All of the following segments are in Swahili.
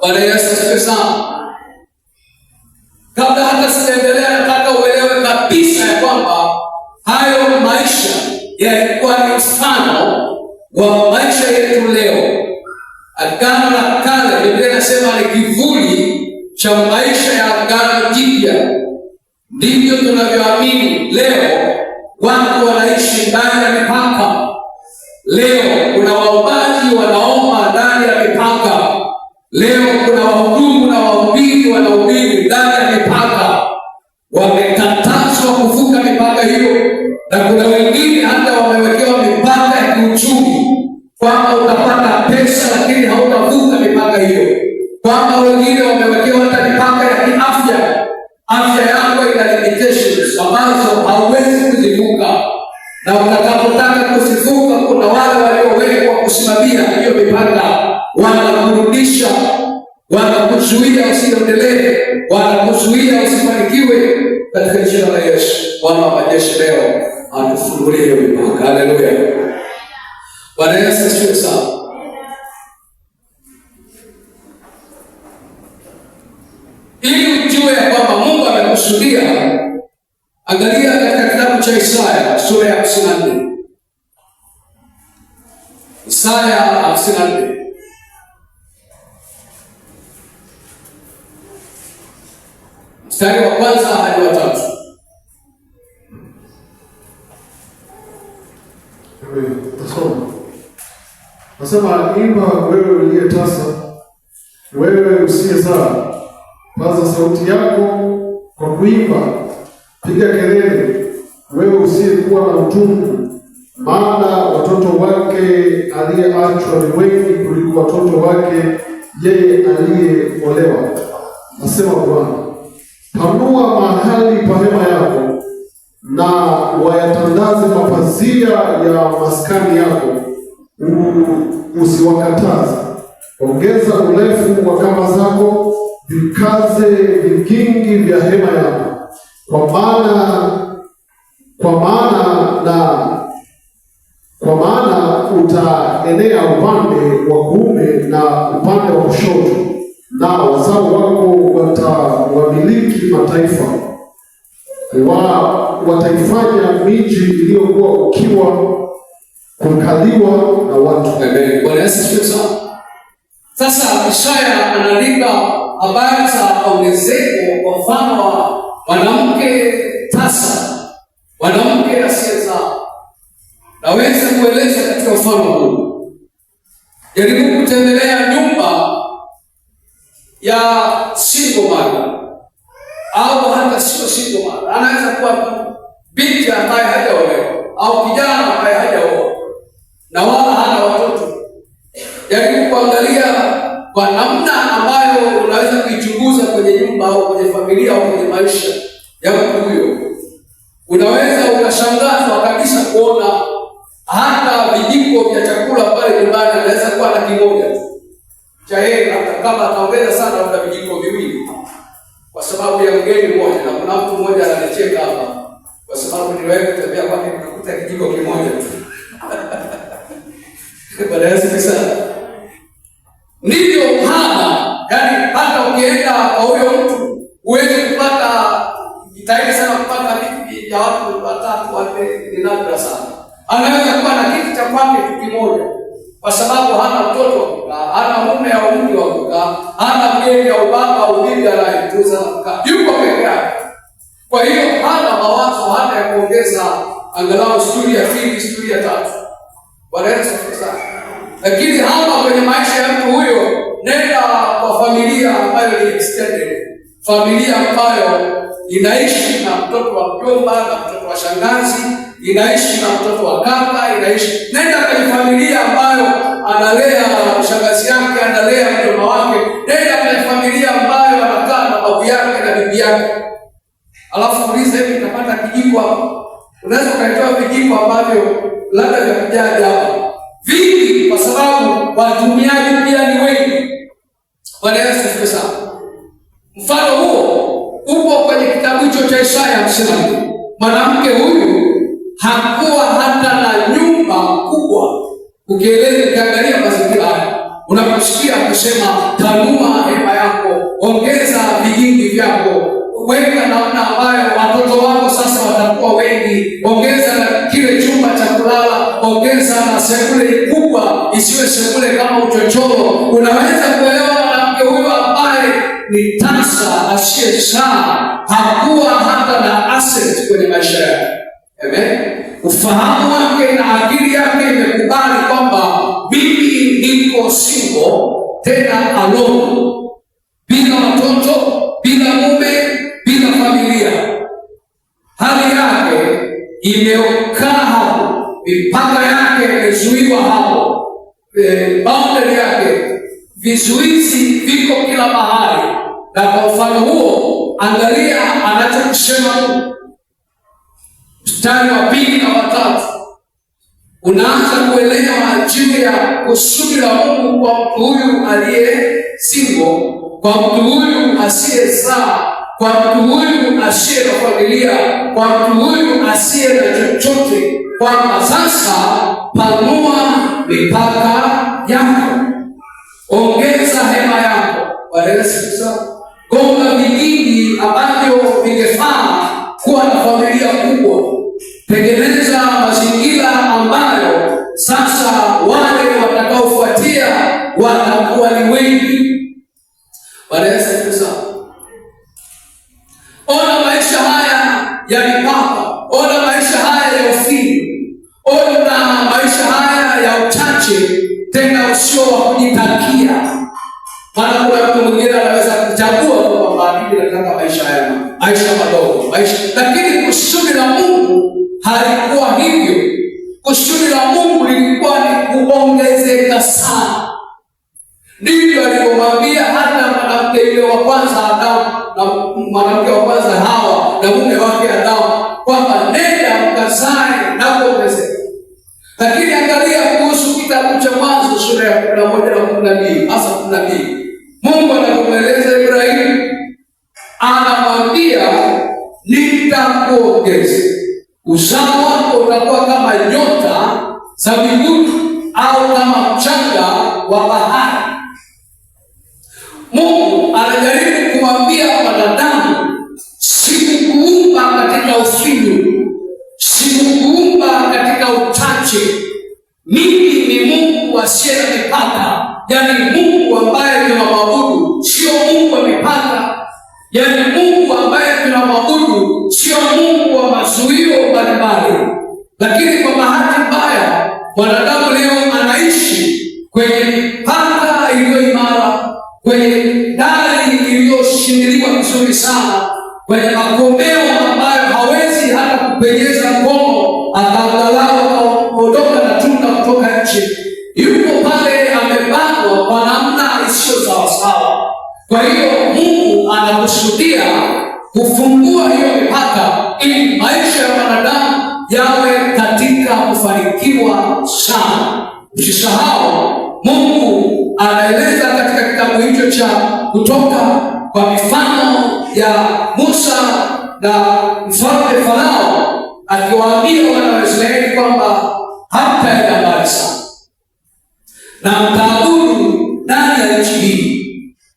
Bwana Yesu asifiwe sana. Kabla hata sijaendelea, nataka uelewe kabisa ya kwamba hayo maisha yalikuwa ni mfano wa maisha yetu leo. Agano la Kale, Biblia inasema ni kivuli cha maisha ya Agano Jipya. Ndivyo tunavyoamini leo. Watu wanaishi ndani ya mipaka. Leo kuna waombaji wanaomba ndani ya mipaka. Leo kuna wahudumu na wahubiri wanahubiri ndani ya mipaka. Wamekatazwa kuvuka mipaka hiyo, na kuna wengine hata wamewekewa mipaka ya kiuchumi, kwamba utapata pesa lakini hautavuka mipaka hiyo. Kwamba wengine wamewekewa hata mipaka ya kiafya. Afya yako ina limitations ambazo hauwezi kuzivuka, na utakapotaka kuzivuka, kuna wale waliowekwa kusimamia hiyo mipaka, wanakurudisha, wanakuzuia usiendelee, wanakuzuia usifanikiwe. Katika jina la Yesu, Bwana wa majeshi leo atufungulie hiyo mipaka. Haleluya. Bwana Yesu asifiwe sana. Ili ujue ya kwamba Mungu amekusudia, angalia katika kitabu cha Isaya sura ya 54. Isaya 54. Mstari wa kwanza hadi wa 3. Tasoma. Nasema, imba wewe uliye tasa, wewe usiyezaa, paza sauti yako kwa kuimba, piga kelele, wewe usiyekuwa na utungu, maana watoto wake aliyeachwa ni wengi kuliko watoto wake yeye aliyeolewa. Nasema Bwana, panua mahali pa hema yako, na wayatandaze mapazia ya maskani yako, usiwakataze. Ongeza urefu wa kamba zako, vikaze vigingi vya hema yako, kwa maana utaenea upande wa kuume na upande wa kushoto, na wazao wako watawamiliki mataifa, wataifanya miji iliyokuwa ukiwa kukaliwa na watu. Amen. Bwana Yesu asifiwe sana. Sasa Isaya anaandika habari za ongezeko kwa mfano wa mwanamke tasa, mwanamke asiyezaa. Naweza kueleza katika mfano huu. Jaribu kutembelea nyumba ya single mother, au hata sio single mother. Anaweza kuwa binti ambaye hajaolewa au kijana ambaye hajaoa na wala hana watoto. Jaribu kuangalia kwa namna ambayo unaweza kuichunguza kwenye nyumba au kwenye familia au kwenye maisha ya mtu huyo. Unaweza ukashangazwa kabisa kuona hata vijiko vya chakula pale nyumbani anaweza kuwa na kimoja tu cha yeye, hata kama ataongeza sana labda vijiko viwili kwa sababu ya mgeni mmoja. Na kuna mtu mmoja ananicheka hapa kwa sababu niwewe kutembea kwake nikakuta kijiko kimoja tu. Bwana Yesu Kristo. Ndivyo hana, yani hata ukienda kwa huyo mtu uweze kupata, jitahidi sana kupata vitu vya watu watatu wanne, ni nadra sana. Anaweza kuwa na kitu cha kwake kimoja kwa sababu hana mtoto, hana mume au mke wa kukaa, hana mgeni au baba au bibi anayetunza, yuko peke yake. Kwa hiyo hana mawazo hata ya kuongeza angalau sturi ya pili, sturi ya tatu. Bwana Yesu asifiwe. Lakini hapa kwenye maisha ya mtu huyo, nenda kwa familia ambayo ni extended, familia ambayo inaishi na mtoto wa mjomba na mtoto wa shangazi, inaishi na mtoto wa kaka, inaishi. Nenda kwenye familia ambayo analea shangazi yake, analea mjomba wake. Nenda kwenye familia ambayo anakaa na babu yake na bibi yake. Alafu uliza, hivi utapata kijiko hapo? Unaweza kuitoa vijiko ambavyo labda vya kujaa dawa vingi, kwa sababu watumiaji pia ni wengi. Bwana Yesu asifiwe sana. Mfano huo upo kwenye kitabu hicho cha Isaya 54. Mwanamke huyu hakuwa hata na nyumba kubwa. Ukiangalia mazingira haya, unaposikia kusema tanua ongeza vigingi vyako. Weka namna ambayo watoto wako sasa watakuwa wengi. Ongeza na kile chumba cha kulala, ongeza na sebule kubwa, isiwe sebule kama uchochoro. Unaweza kuelewa mwanamke huyo ambaye ni tasa asiyezaa, hakuwa hata na asset kwenye maisha yake. Amen. Ufahamu wake na akili yake imekubali kwamba mimi niko single, tena alone, bila watoto, bila mume, bila familia. Hali yake imekaa hapo, mipaka yake imezuiwa hapo, boundary yake, vizuizi viko kila mahali. Na kwa mfano huo, angalia anachosema Mungu. Mstari wa 2 na 3 unaanza kuelewa juu ya kusudi la Mungu kwa mtu huyu aliye single, kwa mtu huyu asiyezaa, kwa mtu huyu asiye na familia, kwa mtu huyu asiye na chochote, kwamba sasa panua mipaka yako, ongeza hema yako, gonga vigingi ambavyo vingefaa kuwa na familia kubwa. Tengeneza mazingira ambayo sasa wale watakaofuatia watakuwa ni wengi. Ona maisha haya ya mipaka, ona maisha haya ya ufinyu, ona maisha haya ya uchache, tena usio wa kujitakia. Maana kuna mtu mwingine anaweza kuchagua kwamba mimi nataka maisha madogo, lakini kusudi la Mungu halikuwa hivyo. Kusudi la Mungu lilikuwa ni kuongezeka sana. Ndivyo alivyomwambia hata mwanamke yule wa kwanza Adamu, na mwanamke wa kwanza Hawa na mume wake Adamu, kwamba nenda mkazae na kuongezeka. Lakini angalia kuhusu kitabu cha Mwanzo sura ya 11 na 12, hasa 12. Mungu anamueleza Ibrahimu, anamwambia nitakuongeza, uzao wako utakuwa kama nyota za mbinguni au kama mchanga wa bahari. Mungu anajaribu kumwambia wanadamu, sikukuumba katika ufinyu, sikukuumba katika uchache. Mimi ni Mungu asiye na mipaka, yaani Mungu ambaye tunamwabudu sio Mungu wa mipaka, yaani Mungu ambaye tunamwabudu sio Mungu wa mazuio mbalimbali. Lakini kwa bahati mbaya, mwanadamu leo anaishi kwenye mipaka iliyo imara, kwenye dari iliyoshindiliwa vizuri sana, kwenye makomeo ambayo hawezi hata kupenyeza mkono akaangalau kuondoka na tunda kutoka nchi. Yuko pale amebanwa kwa namna isiyo sawasawa. Kwa hiyo Mungu anakusudia kufungua hiyo mipaka ili maisha ya wanadamu yawe katika kufanikiwa sana. Usisahau Mungu anaeleza katika kitabu hicho cha Kutoka kwa mifano ya Musa na mfalme Farao, akiwaambia wana wa Israeli kwamba hamtaenda mbali sana, na mtaabudu ndani ya nchi hii,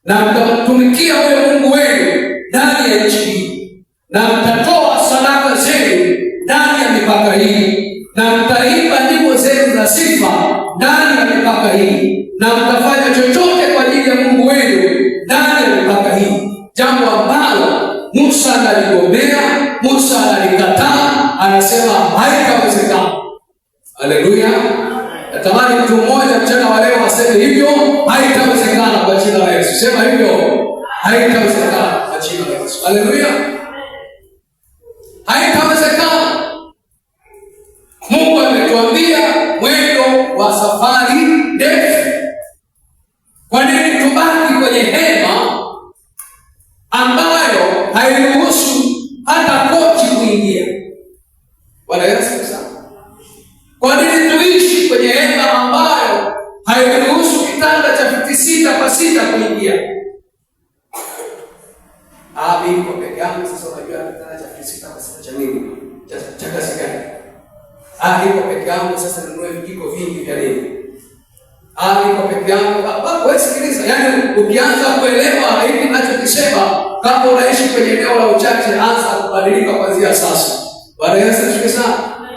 na mtamtumikia huyo Mungu wenu ndani ya nchi hii, na mtatoa sadaka zenu ndani ya mipaka hii, na mtaimba nyimbo zenu za sifa ndani ya mipaka hii, na mtafanya chochote kwa ajili ya Mungu wenu ndani ya mipaka hii. Jambo ambalo Musa analigombea, Musa analikataa, anasema haitawezekana. Haleluya! Natamani mtu mmoja mchana wa leo aseme hivyo, haitawezekana kwa jina la Yesu. Sema hivyo, haitawezekana kwa jina la Yesu. Haleluya! Haitawezekana. Mungu ametuambia mwendo wa safari ndefu. Kwa nini tubaki kwenye hema ambayo hairuhusu hata kochi kuingia? Bwana Yesu sana. Kwa nini tuishi kwenye hema ambayo hairuhusu kitanda cha 6 kwa 6 kuingia? Mimi kwa peke yangu sasa, unajua kitanda cha 6 kwa 6 cha nini? Cha kazi gani? Niko peke yangu sasa, ninunue vijiko vingi vya nini? Niko peke yangu. Wewe sikiliza, yaani ukianza kuelewa hivi ninacho kama unaishi kwenye eneo la uchache, anza kubadilika kuanzia sasa. Bwana Yesu asifiwe sana.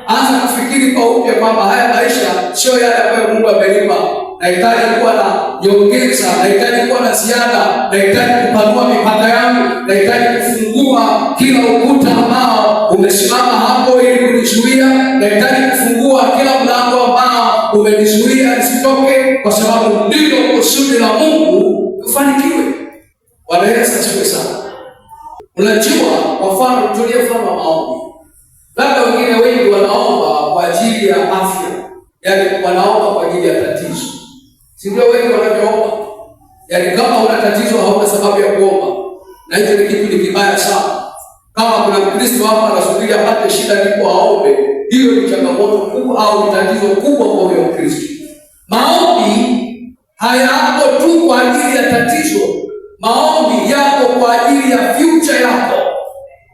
Anza kufikiri kwa upya kwamba haya maisha sio yale ambayo Mungu amenipa. Nahitaji kuwa na nyongeza, nahitaji kuwa na ziada, nahitaji kupanua mipaka yangu, nahitaji kufungua kila ukuta ambao umesimama hapo ili kunizuia, nahitaji kufungua kila mlango ambao umenizuia nisitoke, kwa sababu ndilo kusudi la Mungu tufanikiwe. Bwana Yesu asifiwe sana. Unajua, kwa mfano tulie mfano wa maombi. Labda wengine wengi wanaomba kwa ajili ya afya, yaani wanaomba kwa ajili ya tatizo. Si ndio wengi wanavyoomba? Yaani kama una tatizo hauna sababu ya kuomba. Na hicho ni kitu kibaya sana. Kama kuna Mkristo hapa anasubiri apate shida ndipo aombe, hiyo ni changamoto kubwa au ni tatizo kubwa kwa huyo Mkristo. Maombi hayapo tu kwa ajili ya tatizo. Maombi yako kwa ajili ya future yako,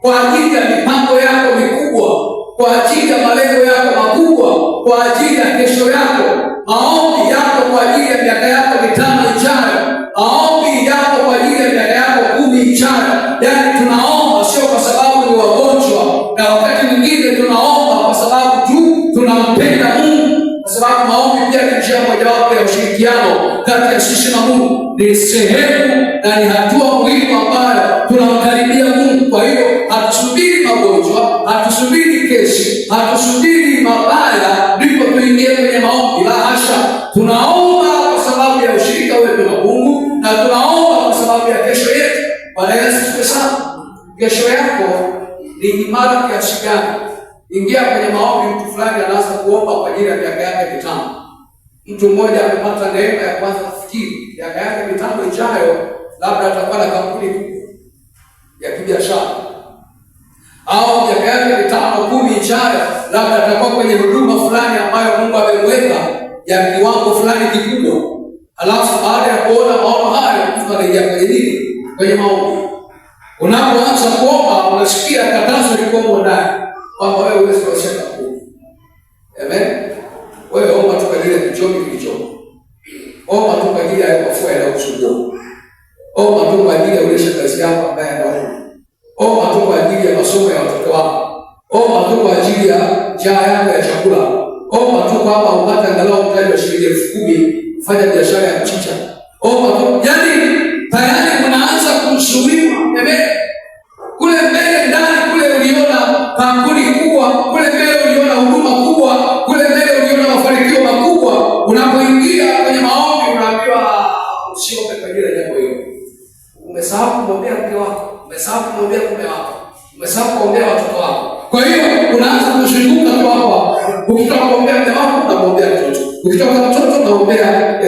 kwa ajili ya mipango yako mikubwa, kwa ajili ya malengo yako makubwa, kwa ajili ya kesho yako. Maombi yako kwa ajili ya miaka yako 5 ijayo. Maombi yako kwa ajili ya miaka yako 10 ijayo. Yaani tunaomba sio kwa sababu ni wagonjwa, na wakati mwingine tunaomba kwa sababu tu tunampenda Mungu, kwa sababu maombi pia ni njia mojawapo ya ushirikiano kati ya sisi na Mungu. Ni sehemu na ni hatua muhimu ambayo tunamkaribia Mungu. Kwa hiyo hatusubiri magonjwa, hatusubiri kesi, hatusubiri mabaya ndipo tuingie kwenye maombi. La hasha, tunaomba kwa sababu ya ushirika wetu na Mungu, na tunaomba kwa sababu ya kesho yetu. Bwana Yesu asifiwe sana. Kesho yako ni imara kiasi gani? Ingia kwenye maombi. Mtu fulani anaanza kuomba kwa ajili ya miaka yake 5. Mtu mmoja amepata neema ya kwanza kufikiri miaka yake 5 ijayo labda atakuwa na kampuni kubwa ya kibiashara, au miaka yake 5, 10 ijayo labda atakuwa kwenye huduma fulani ambayo Mungu amemweka ya kiwango fulani kikubwa. Alafu baada ya kuona maono hayo, mtu anaingia kwenye nini? Kwenye maombi. Unapoanza kuomba unasikia katazo liko ndani kwamba wewe huwezi kushika Mungu. Amen. Wewe omba tu kwa ajili ya kichomi kilichomo. Omba tu kwa ajili ya mafua yanayokusumbua. Omba tu kwa ajili ya ulisha kazi yako ambaye anaona. Omba tu kwa ajili ya masomo ya watoto wako. Omba tu kwa ajili ya njaa yako ya chakula. Omba tu kwamba upate angalau mtaji wa shilingi 10,000 kufanya biashara ya mchicha. Omba tu. Yaani tayari unaanza kumshuhudia. Amen. Kule mbele ndani kule uliona kampuni kubwa, kule mbele uliona huduma kubwa, kule mbele uliona mafanikio makubwa. Unapoingia kwenye maombi unaambiwa usiombe kwa ajili ya jambo hilo. Umesahau kumwombea mke wako, umesahau kumwombea mume wako, umesahau kuombea watoto wako. Kwa hiyo unaanza kuzunguka tu hapa. Ukitaka kuombea mke wako unamwombea mtoto. Ukitaka mtoto unaombea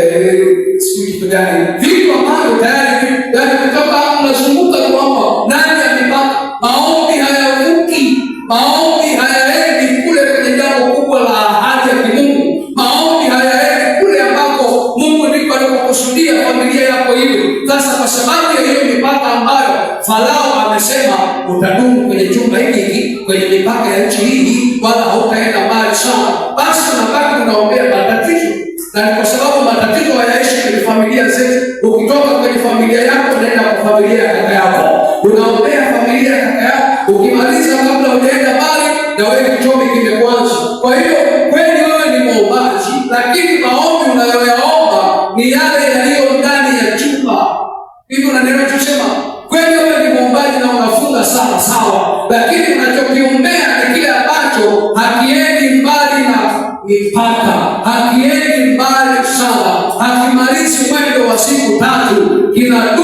sisi kitu gani? Vitu ambavyo tayari kutoka unazunguka tu hapa. Nani amepata? Maombi hayavuki. Maombi hayaendi kule kwenye jambo kubwa la ahadi ya kimungu. Maombi hayaendi kule ambako Mungu ndiko alikokusudia familia yako iwe. Sasa kwa sababu ya hiyo mipaka ambayo Farao amesema utadumu kwenye chumba hiki, kwenye mipaka ya nchi hii, wala hautaenda mbali sana, basi unabaki unaombea matatizo. Na ni kwa sababu matatizo hayaishi kwenye familia zetu. Ukitoka kwenye familia yako unaenda kwa familia ya kaka yako, unaombea familia ya kaka yako. Ukimaliza kabla hujaenda mbali, na wewe kichomi kimekuanza. Kwa hiyo kweli wewe ni muombaji, lakini maombi unayoyaomba ni yale yaliyo ndani ya chumba. Hivyo unanielewa tusema, kweli wewe ni muombaji na unafunga sana sawa, lakini unachokiombea ni kile ambacho hakiendi mbali na mipaka, hakiendi mbali sana, hakimalizi mwendo wa siku 3, kina